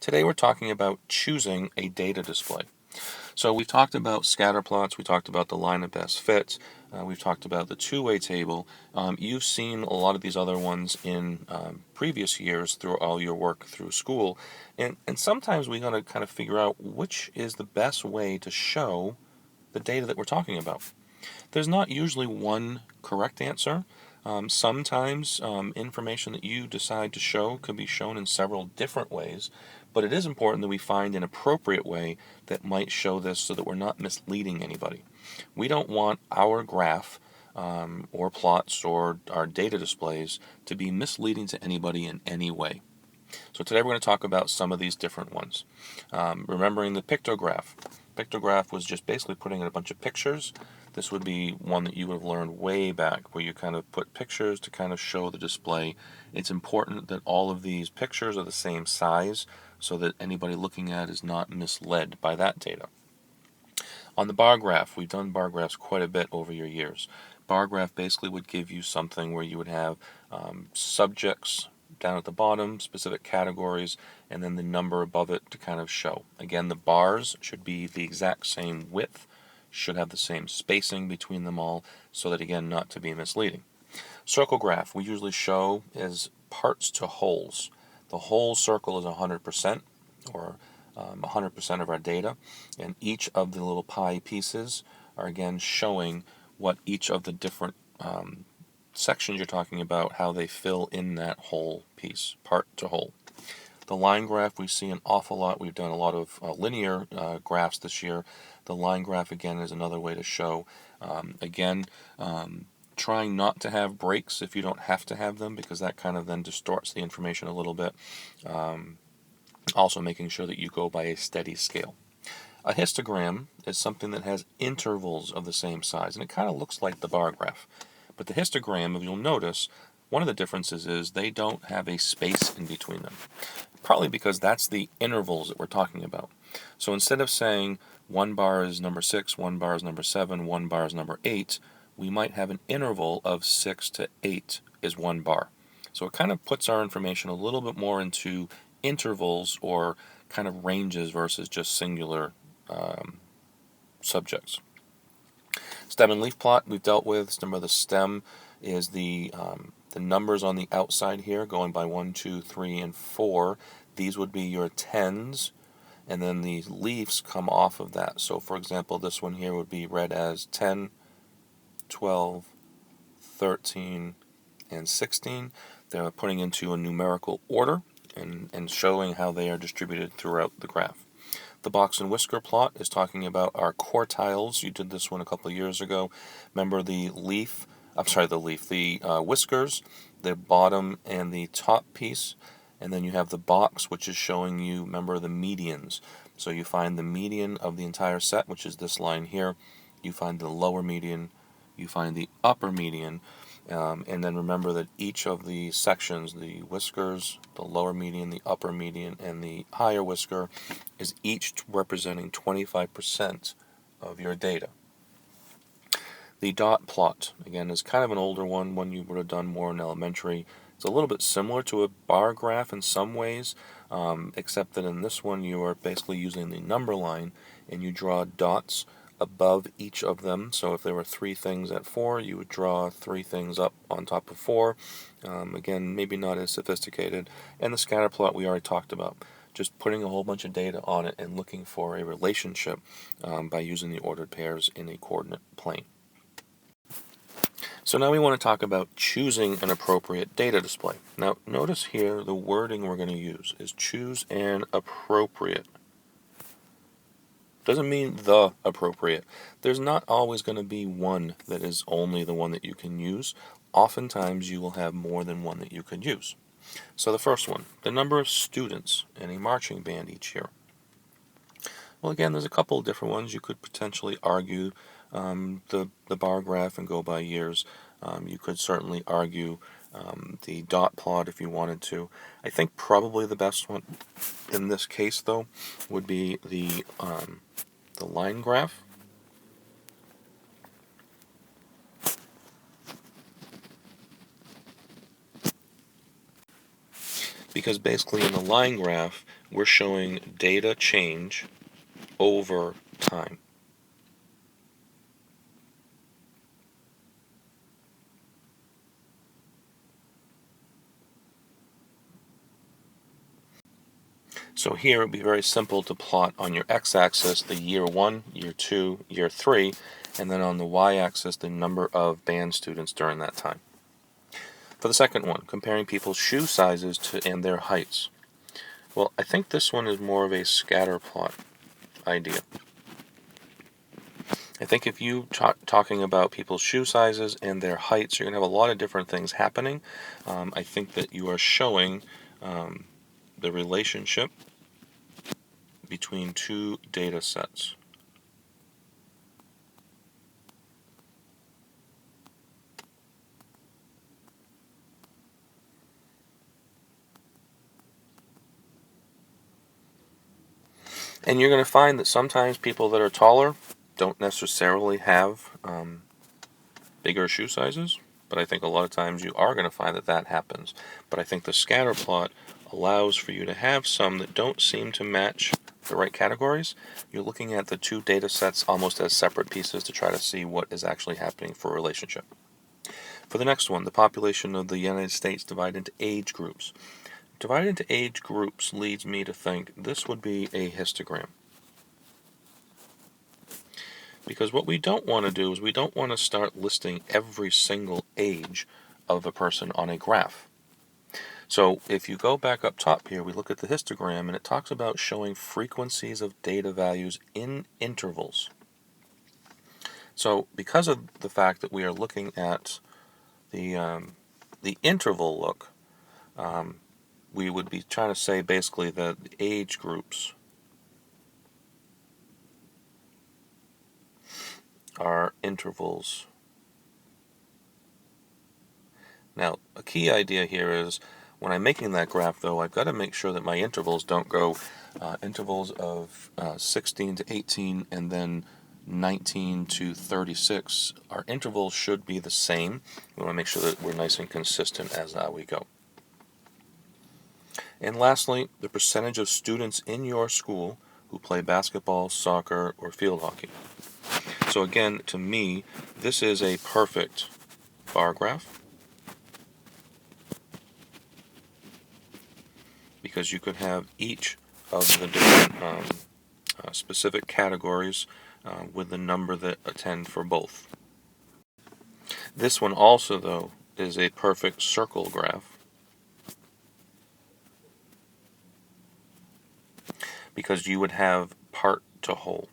Today we're talking about choosing a data display. So we've talked about scatter plots, we talked about the line of best fits, we've talked about the two-way table. You've seen a lot of these other ones in previous years through all your work through school, and sometimes we got to kind of figure out which is the best way to show the data that we're talking about. There's not usually one correct answer. Sometimes information that you decide to show could be shown in several different ways, but it is important that we find an appropriate way that might show this so that we're not misleading anybody. We don't want our graph or plots or our data displays to be misleading to anybody in any way. So today we're going to talk about some of these different ones. Remembering the pictograph. Pictograph was just basically putting in a bunch of pictures. This would be one that you would have learned way back, where you kind of put pictures to kind of show the display. It's important that all of these pictures are the same size so that anybody looking at it is not misled by that data. On the bar graph, we've done bar graphs quite a bit over your years. Bar graph basically would give you something where you would have subjects down at the bottom, specific categories, and then the number above it to kind of show. Again, the bars should be the exact same width, should have the same spacing between them all, so that, again, not to be misleading. Circle graph we usually show as parts to wholes. The whole circle is 100%, or 100% of our data, and each of the little pie pieces are again showing what each of the different sections you're talking about, how they fill in that whole piece, part to whole. The line graph we see an awful lot. We've done a lot of linear graphs this year. The line graph, again, is another way to show. Trying not to have breaks if you don't have to have them, because that kind of then distorts the information a little bit. Also making sure that you go by a steady scale. A histogram is something that has intervals of the same size, and it kind of looks like the bar graph. But the histogram, if you'll notice, one of the differences is they don't have a space in between them. Probably because that's the intervals that we're talking about. So instead of saying one bar is number 6, one bar is number 7, one bar is number 8, we might have an interval of 6 to 8 is one bar. So it kind of puts our information a little bit more into intervals or kind of ranges versus just singular subjects. Stem and leaf plot we've dealt with. Remember, the stem is the numbers on the outside here, going by 1, 2, 3, and 4. These would be your tens, and then the leaves come off of that. So, for example, this one here would be read as 10, 12, 13, and 16. They're putting into a numerical order and showing how they are distributed throughout the graph. The box and whisker plot is talking about our quartiles. You did this one a couple of years ago. Remember the whiskers, the bottom and the top piece, and then you have the box, which is showing you, remember, the medians. So you find the median of the entire set, which is this line here. You find the lower median, you find the upper median, and then remember that each of the sections, the whiskers, the lower median, the upper median, and the higher whisker, is each representing 25% of your data. The dot plot, again, is kind of an older one you would have done more in elementary. It's a little bit similar to a bar graph in some ways, except that in this one you are basically using the number line and you draw dots above each of them. So if there were 3 things at 4, you would draw 3 things up on top of 4. Again, maybe not as sophisticated. And the scatter plot we already talked about. Just putting a whole bunch of data on it and looking for a relationship by using the ordered pairs in a coordinate plane. So now we want to talk about choosing an appropriate data display. Now notice here the wording we're going to use is choose an appropriate. Doesn't mean the appropriate. There's not always going to be one that is only the one that you can use. Oftentimes you will have more than one that you could use. So the first one, the number of students in a marching band each year. Well, again, there's a couple of different ones. You could potentially argue the bar graph and go by years. You could certainly argue the dot plot if you wanted to. I think probably the best one in this case, though, would be the line graph. Because basically in the line graph, we're showing data change over time. So here it would be very simple to plot on your x-axis the year 1, year 2, year 3, and then on the y-axis the number of band students during that time. For the second one, comparing people's shoe sizes and their heights. Well, I think this one is more of a scatter plot idea. I think if you talking about people's shoe sizes and their heights, you're going to have a lot of different things happening. I think that you are showing the relationship between two data sets. And you're going to find that sometimes people that are taller don't necessarily have bigger shoe sizes, but I think a lot of times you are going to find that that happens. But I think the scatter plot allows for you to have some that don't seem to match the right categories. You're looking at the two data sets almost as separate pieces to try to see what is actually happening for a relationship. For the next one, the population of the United States divided into age groups. Divided into age groups leads me to think this would be a histogram. Because what we don't want to do is we don't want to start listing every single age of a person on a graph. So if you go back up top here, we look at the histogram, and it talks about showing frequencies of data values in intervals. So because of the fact that we are looking at the interval look, we would be trying to say basically that the age groups are intervals. Now, a key idea here is when I'm making that graph, though, I've got to make sure that my intervals don't go intervals of 16 to 18 and then 19 to 36. Our intervals should be the same. We want to make sure that we're nice and consistent as we go. And lastly, the percentage of students in your school who play basketball, soccer, or field hockey. So again, to me, this is a perfect bar graph, because you could have each of the different specific categories with the number that attend for both. This one also, though, is a perfect circle graph, because you would have part to whole.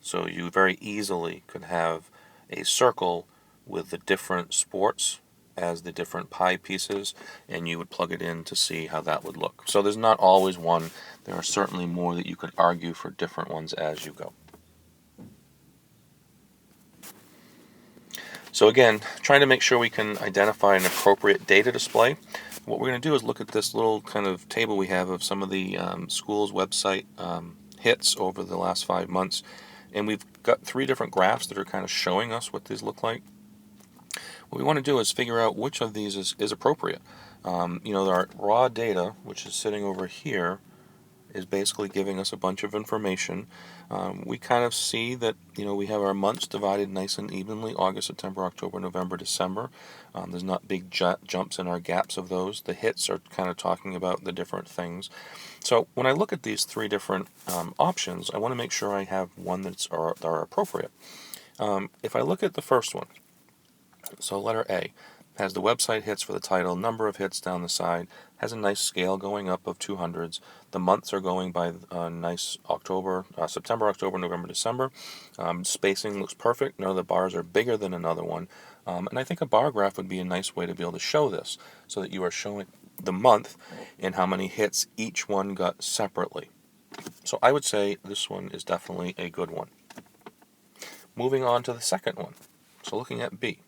So you very easily could have a circle with the different sports as the different pie pieces, and you would plug it in to see how that would look. So there's not always one. There are certainly more that you could argue for different ones as you go. So again, trying to make sure we can identify an appropriate data display. What we're going to do is look at this little kind of table we have of some of the school's website hits over the last 5 months. And we've got 3 different graphs that are kind of showing us what these look like. What we want to do is figure out which of these is appropriate. Our raw data, which is sitting over here, is basically giving us a bunch of information. We kind of see that we have our months divided nice and evenly: August, September, October, November, December. There's not big jumps in our gaps of those. The hits are kind of talking about the different things. So when I look at these 3 different options, I want to make sure I have one that are appropriate. If I look at the first one, so letter A has the website hits for the title, number of hits down the side, has a nice scale going up of 200s. The months are going by nice September, October, November, December. Spacing looks perfect. None of the bars are bigger than another one. And I think a bar graph would be a nice way to be able to show this, so that you are showing the month and how many hits each one got separately. So I would say this one is definitely a good one. Moving on to the second one. So looking at B.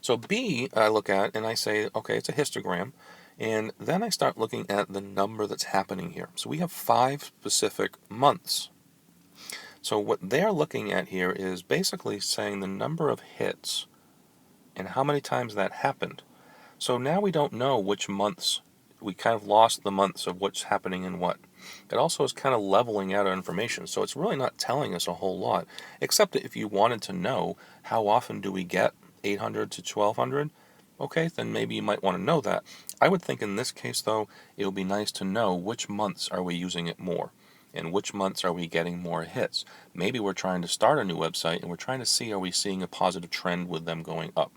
So B, I look at and I say, okay, it's a histogram. And then I start looking at the number that's happening here. So we have 5 specific months. So what they're looking at here is basically saying the number of hits and how many times that happened. So now we don't know which months we kind of lost the months of what's happening in what. It also is kind of leveling out our information, so it's really not telling us a whole lot, except that if you wanted to know how often do we get 800 to 1200, okay, then maybe you might want to know that. I would think in this case, though, it would be nice to know which months are we using it more, and which months are we getting more hits. Maybe we're trying to start a new website, and we're trying to see, are we seeing a positive trend with them going up.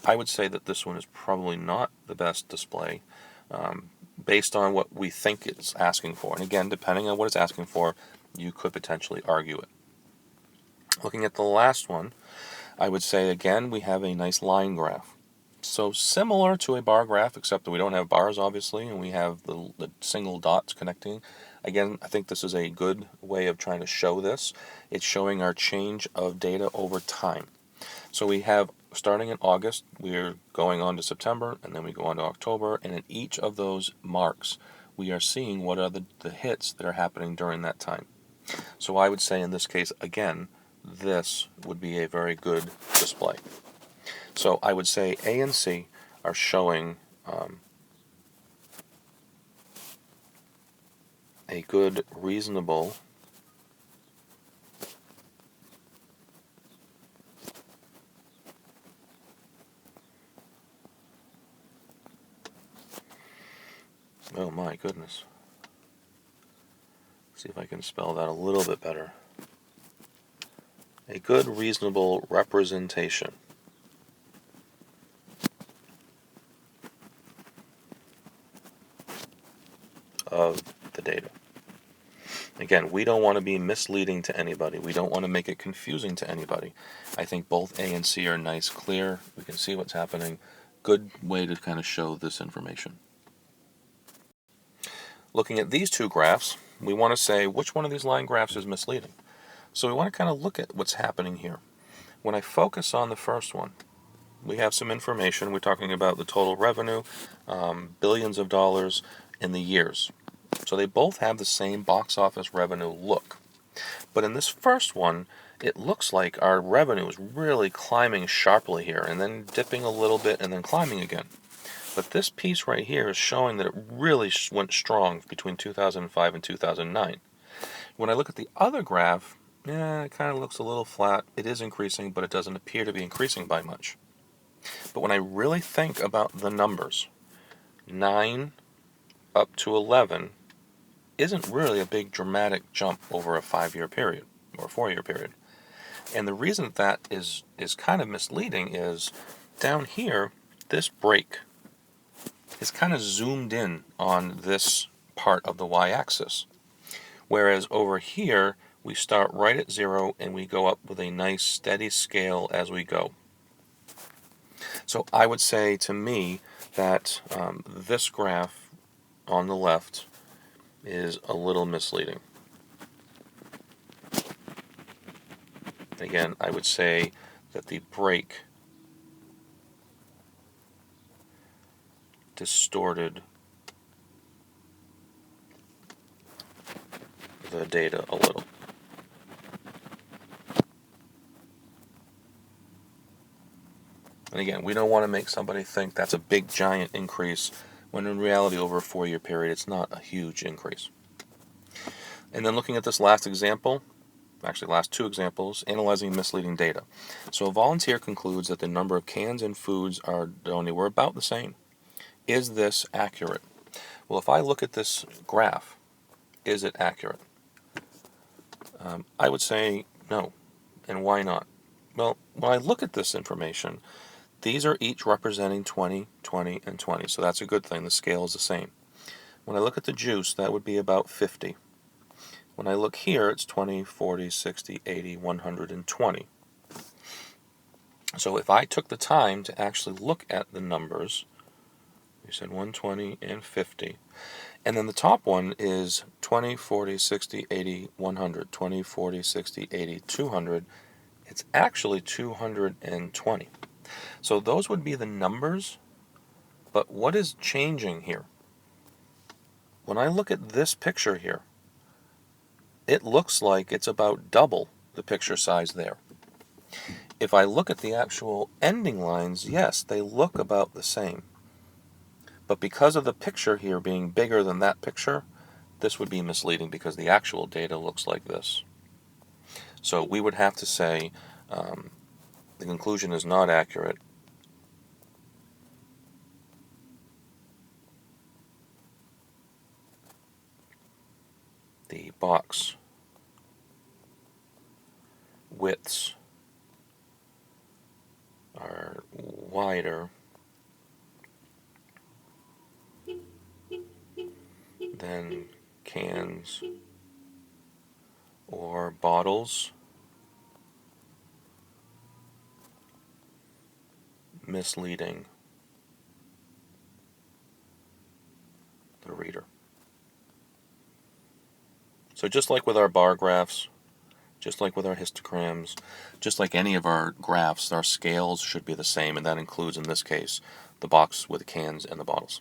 I would say that this one is probably not the best display, based on what we think it's asking for. And again, depending on what it's asking for, you could potentially argue it. Looking at the last one, I would say again we have a nice line graph. So similar to a bar graph, except that we don't have bars, obviously, and we have the single dots connecting. Again, I think this is a good way of trying to show this. It's showing our change of data over time. So we have, starting in August, we're going on to September, and then we go on to October, and in each of those marks, we are seeing what are the hits that are happening during that time. So I would say in this case, again, this would be a very good display. So I would say A and C are showing a good, reasonable oh my goodness. See if I can spell that a little bit better. A good, reasonable representation of the data. Again, we don't want to be misleading to anybody. We don't want to make it confusing to anybody. I think both A and C are nice, clear. We can see what's happening. Good way to kind of show this information. Looking at these two graphs, we want to say which one of these line graphs is misleading. So we want to kind of look at what's happening here. When I focus on the first one, we have some information. We're talking about the total revenue, billions of dollars in the years. So they both have the same box office revenue look. But in this first one, it looks like our revenue is really climbing sharply here, and then dipping a little bit, and then climbing again. But this piece right here is showing that it really went strong between 2005 and 2009. When I look at the other graph, it kind of looks a little flat. It is increasing, but it doesn't appear to be increasing by much. But when I really think about the numbers, 9 up to 11 isn't really a big dramatic jump over a 5-year period or a 4-year period. And the reason that is kind of misleading is down here, this break is kind of zoomed in on this part of the y-axis. Whereas over here, we start right at 0 and we go up with a nice steady scale as we go. So I would say to me that this graph on the left is a little misleading. Again, I would say that the break distorted the data a little. And again, we don't want to make somebody think that's a big giant increase, when in reality over a 4-year period it's not a huge increase. And then looking at this last example, actually last two examples, analyzing misleading data. So a volunteer concludes that the number of cans and foods are donated were about the same. Is this accurate? Well, if I look at this graph, is it accurate? I would say no. And why not? Well, when I look at this information, these are each representing 20, 20, and 20. So that's a good thing. The scale is the same. When I look at the juice, that would be about 50. When I look here, it's 20, 40, 60, 80, 120. So if I took the time to actually look at the numbers, we said 120 and 50. And then the top one is 20, 40, 60, 80, 100. 20, 40, 60, 80, 200. It's actually 220. So those would be the numbers, but what is changing here? When I look at this picture here, it looks like it's about double the picture size there. If I look at the actual ending lines, yes, they look about the same. But because of the picture here being bigger than that picture, this would be misleading because the actual data looks like this. So we would have to say the conclusion is not accurate. The box widths are wider than cans or bottles, misleading the reader. So just like with our bar graphs, just like with our histograms, just like any of our graphs, our scales should be the same, and that includes, in this case, the box with the cans and the bottles.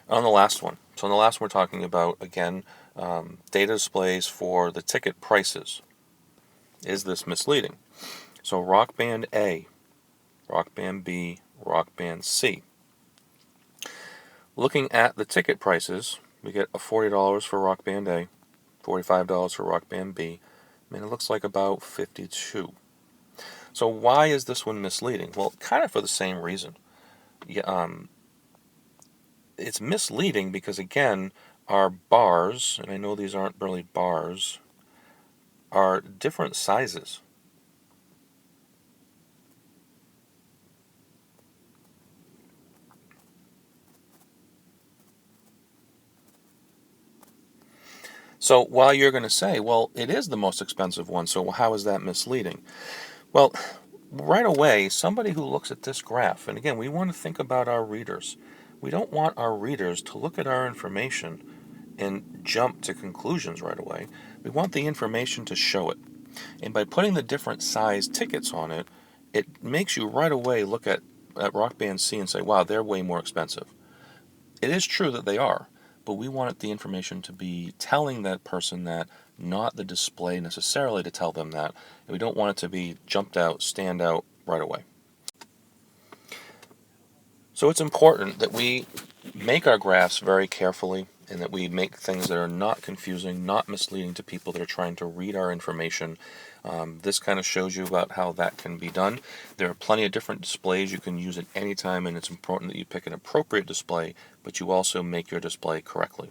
On the last one, so on the last one we're talking about, again, data displays for the ticket prices. Is this misleading? So Rock Band A, Rock Band B, Rock Band C. Looking at the ticket prices, we get a $40 for Rock Band A, $45 for Rock Band B. I mean, it looks like about 52. So why is this one misleading? Well, kind of for the same reason. It's misleading because, again, our bars, and I know these aren't really bars, are different sizes. So while you're going to say, well, it is the most expensive one, so how is that misleading? Well, right away, somebody who looks at this graph, and again, we want to think about our readers. We don't want our readers to look at our information and jump to conclusions right away. We want the information to show it. And by putting the different size tickets on it, it makes you right away look at Rock Band C and say, wow, they're way more expensive. It is true that they are, but we want the information to be telling that person that, not the display necessarily to tell them that. And we don't want it to be jumped out, stand out right away. So it's important that we make our graphs very carefully and that we make things that are not confusing, not misleading to people that are trying to read our information. This kind of shows you about how that can be done. There are plenty of different displays you can use at any time, and it's important that you pick an appropriate display, but you also make your display correctly.